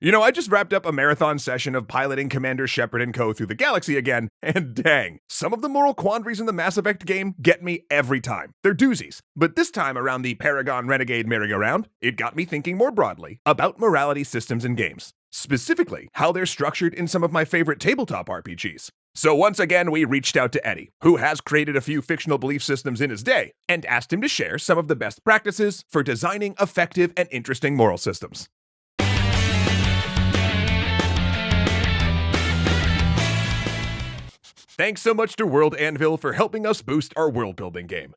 I just wrapped up a marathon session of piloting Commander Shepard and Co. through the galaxy again, and dang, some of the moral quandaries in the Mass Effect game get me every time. They're doozies. But this time around the Paragon Renegade merry-go-round, it got me thinking more broadly about morality systems in games. Specifically, how they're structured in some of my favorite tabletop RPGs. So once again, we reached out to Eddie, who has created a few fictional belief systems in his day, and asked him to share some of the best practices for designing effective and interesting moral systems. Thanks so much to World Anvil for helping us boost our world-building game.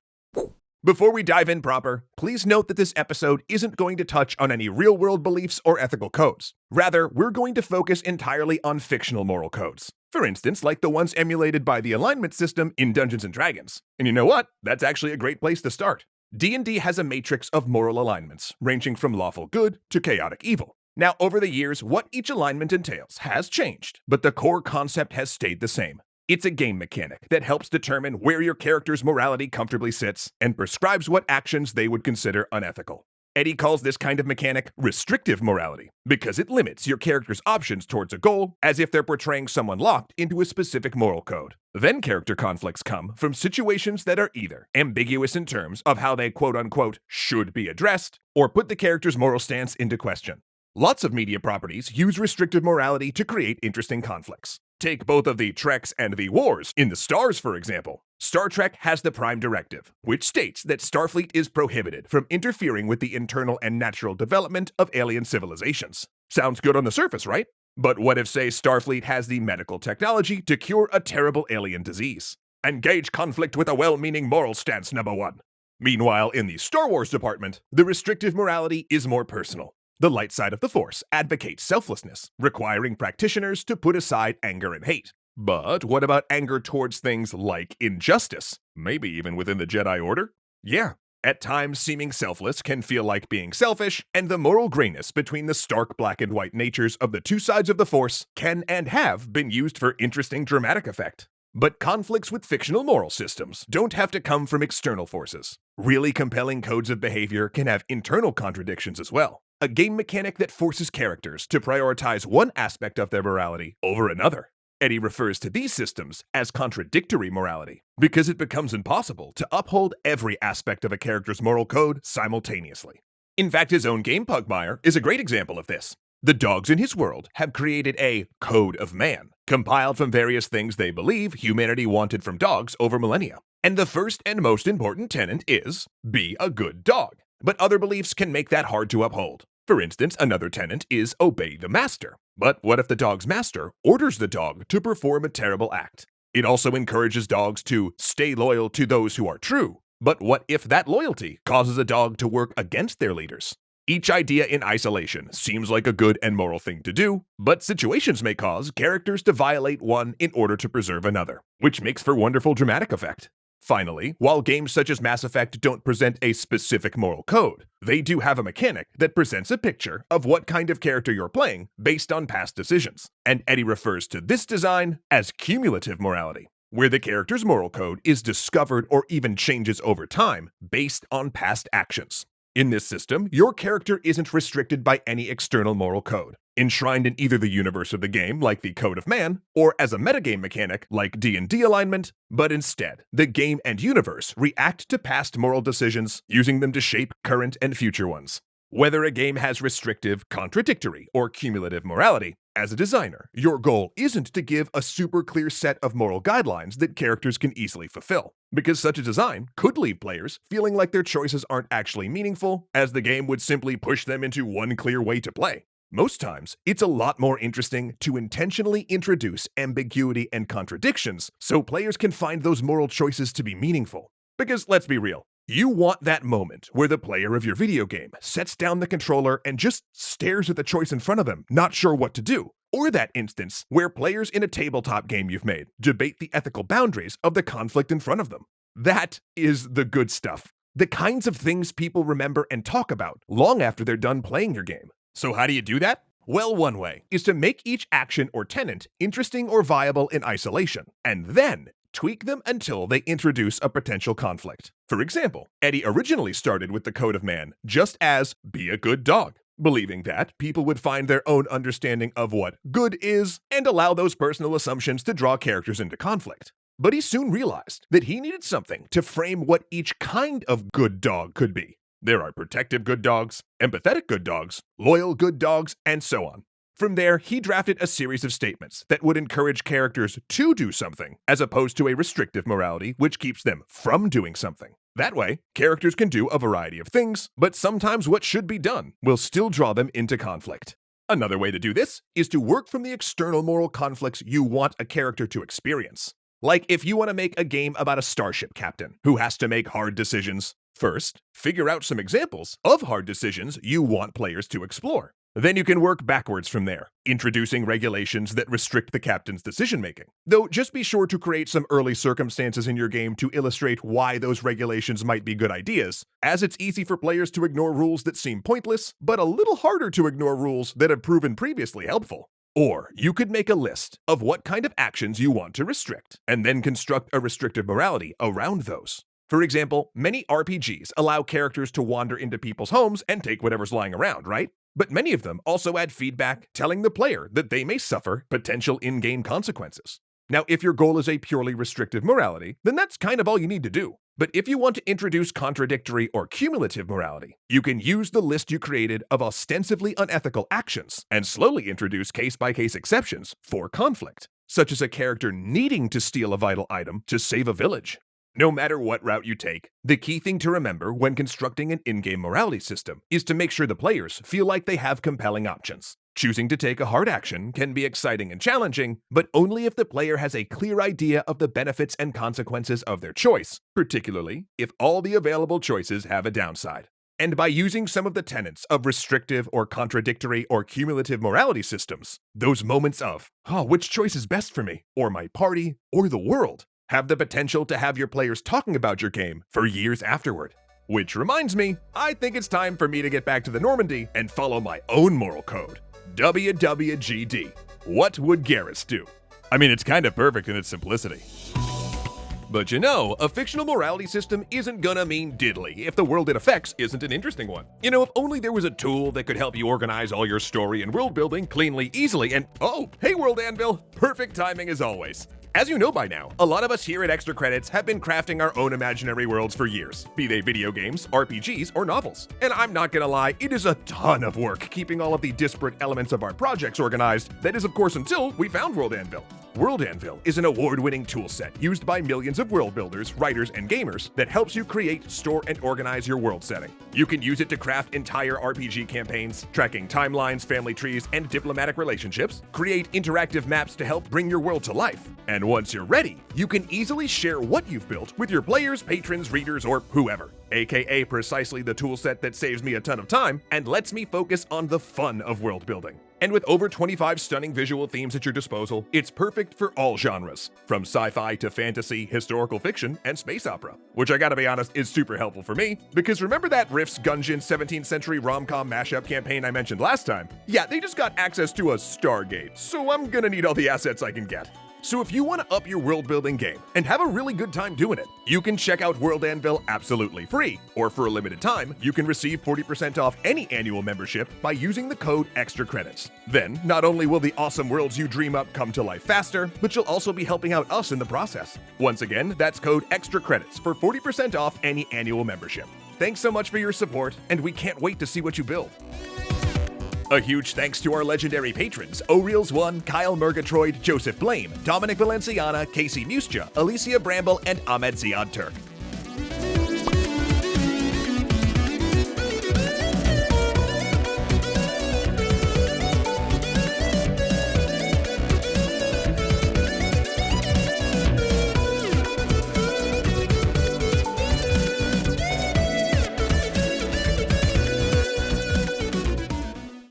Before we dive in proper, please note that this episode isn't going to touch on any real-world beliefs or ethical codes. Rather, we're going to focus entirely on fictional moral codes. For instance, like the ones emulated by the alignment system in Dungeons & Dragons. And you know what? That's actually a great place to start. D&D has a matrix of moral alignments, ranging from lawful good to chaotic evil. Now, over the years, what each alignment entails has changed, but the core concept has stayed the same. It's a game mechanic that helps determine where your character's morality comfortably sits and prescribes what actions they would consider unethical. Eddie calls this kind of mechanic restrictive morality because it limits your character's options towards a goal as if they're portraying someone locked into a specific moral code. Then character conflicts come from situations that are either ambiguous in terms of how they quote-unquote should be addressed or put the character's moral stance into question. Lots of media properties use restrictive morality to create interesting conflicts. Take both of the Treks and the Wars in the Stars, for example. Star Trek has the Prime Directive, which states that Starfleet is prohibited from interfering with the internal and natural development of alien civilizations. Sounds good on the surface, right? But what if, say, Starfleet has the medical technology to cure a terrible alien disease? Engage conflict with a well-meaning moral stance, number one. Meanwhile, in the Star Wars department, the restrictive morality is more personal. The light side of the Force advocates selflessness, requiring practitioners to put aside anger and hate. But what about anger towards things like injustice? Maybe even within the Jedi Order? Yeah, at times seeming selfless can feel like being selfish, and the moral grayness between the stark black and white natures of the two sides of the Force can and have been used for interesting dramatic effect. But conflicts with fictional moral systems don't have to come from external forces. Really compelling codes of behavior can have internal contradictions as well. A game mechanic that forces characters to prioritize one aspect of their morality over another. Eddie refers to these systems as contradictory morality, because it becomes impossible to uphold every aspect of a character's moral code simultaneously. In fact, his own game Pugmire is a great example of this. The dogs in his world have created a Code of Man, compiled from various things they believe humanity wanted from dogs over millennia. And the first and most important tenet is, be a good dog. But other beliefs can make that hard to uphold. For instance, another tenet is obey the master. But what if the dog's master orders the dog to perform a terrible act? It also encourages dogs to stay loyal to those who are true. But what if that loyalty causes a dog to work against their leaders? Each idea in isolation seems like a good and moral thing to do, but situations may cause characters to violate one in order to preserve another, which makes for wonderful dramatic effect. Finally, while games such as Mass Effect don't present a specific moral code, they do have a mechanic that presents a picture of what kind of character you're playing based on past decisions. And Eddie refers to this design as cumulative morality, where the character's moral code is discovered or even changes over time based on past actions. In this system, your character isn't restricted by any external moral code, enshrined in either the universe of the game, like the Code of Man, or as a metagame mechanic, like D&D alignment, but instead, the game and universe react to past moral decisions, using them to shape current and future ones. Whether a game has restrictive, contradictory, or cumulative morality, as a designer, your goal isn't to give a super clear set of moral guidelines that characters can easily fulfill, because such a design could leave players feeling like their choices aren't actually meaningful, as the game would simply push them into one clear way to play. Most times, it's a lot more interesting to intentionally introduce ambiguity and contradictions so players can find those moral choices to be meaningful. Because let's be real, you want that moment where the player of your video game sets down the controller and just stares at the choice in front of them, not sure what to do. Or that instance where players in a tabletop game you've made debate the ethical boundaries of the conflict in front of them. That is the good stuff. The kinds of things people remember and talk about long after they're done playing your game. So how do you do that? Well, one way is to make each action or tenet interesting or viable in isolation, and then tweak them until they introduce a potential conflict. For example, Eddie originally started with the Code of Man just as be a good dog. believing that people would find their own understanding of what good is and allow those personal assumptions to draw characters into conflict. But he soon realized that he needed something to frame what each kind of good dog could be. There are protective good dogs, empathetic good dogs, loyal good dogs, and so on. From there, he drafted a series of statements that would encourage characters to do something, as opposed to a restrictive morality which keeps them from doing something. That way, characters can do a variety of things, but sometimes what should be done will still draw them into conflict. Another way to do this is to work from the external moral conflicts you want a character to experience. Like if you want to make a game about a starship captain who has to make hard decisions, first, figure out some examples of hard decisions you want players to explore. Then you can work backwards from there, introducing regulations that restrict the captain's decision-making. Though just be sure to create some early circumstances in your game to illustrate why those regulations might be good ideas, as it's easy for players to ignore rules that seem pointless, but a little harder to ignore rules that have proven previously helpful. Or you could make a list of what kind of actions you want to restrict, and then construct a restrictive morality around those. For example, many RPGs allow characters to wander into people's homes and take whatever's lying around, right? But many of them also add feedback telling the player that they may suffer potential in-game consequences. Now, if your goal is a purely restrictive morality, then that's kind of all you need to do. But if you want to introduce contradictory or cumulative morality, you can use the list you created of ostensibly unethical actions and slowly introduce case-by-case exceptions for conflict, such as a character needing to steal a vital item to save a village. No matter what route you take, the key thing to remember when constructing an in-game morality system is to make sure the players feel like they have compelling options. Choosing to take a hard action can be exciting and challenging, but only if the player has a clear idea of the benefits and consequences of their choice, particularly if all the available choices have a downside. And by using some of the tenets of restrictive or contradictory or cumulative morality systems, those moments of, which choice is best for me, or my party, or the world, have the potential to have your players talking about your game for years afterward. Which reminds me, I think it's time for me to get back to the Normandy and follow my own moral code. WWGD. What would Garrus do? I mean, it's kind of perfect in its simplicity. But you know, a fictional morality system isn't gonna mean diddly if the world it affects isn't an interesting one. You know, if only there was a tool that could help you organize all your story and world building cleanly, easily, and oh, hey World Anvil, perfect timing as always. As you know by now, a lot of us here at Extra Credits have been crafting our own imaginary worlds for years, be they video games, RPGs, or novels. And I'm not gonna lie, it is a ton of work keeping all of the disparate elements of our projects organized. That is, of course, until we found World Anvil. World Anvil is an award-winning toolset used by millions of world builders, writers, and gamers that helps you create, store, and organize your world setting. You can use it to craft entire RPG campaigns, tracking timelines, family trees, and diplomatic relationships, create interactive maps to help bring your world to life. And once you're ready, you can easily share what you've built with your players, patrons, readers, or whoever. AKA precisely the toolset that saves me a ton of time and lets me focus on the fun of world building. And with over 25 stunning visual themes at your disposal, it's perfect for all genres, from sci-fi to fantasy, historical fiction, and space opera. Which I gotta be honest, is super helpful for me, because remember that Riff's Gungeon 17th century rom-com mashup campaign I mentioned last time? Yeah, they just got access to a Stargate, so I'm gonna need all the assets I can get. So if you want to up your world building game and have a really good time doing it, you can check out World Anvil absolutely free, or for a limited time, you can receive 40% off any annual membership by using the code EXTRACREDITS. Then, not only will the awesome worlds you dream up come to life faster, but you'll also be helping out us in the process. Once again, that's code EXTRACREDITS for 40% off any annual membership. Thanks so much for your support, and we can't wait to see what you build. A huge thanks to our legendary patrons, O'Reels1, Kyle Murgatroyd, Joseph Blame, Dominic Valenciana, Casey Muscha, Alicia Bramble, and Ahmed Ziad Turk.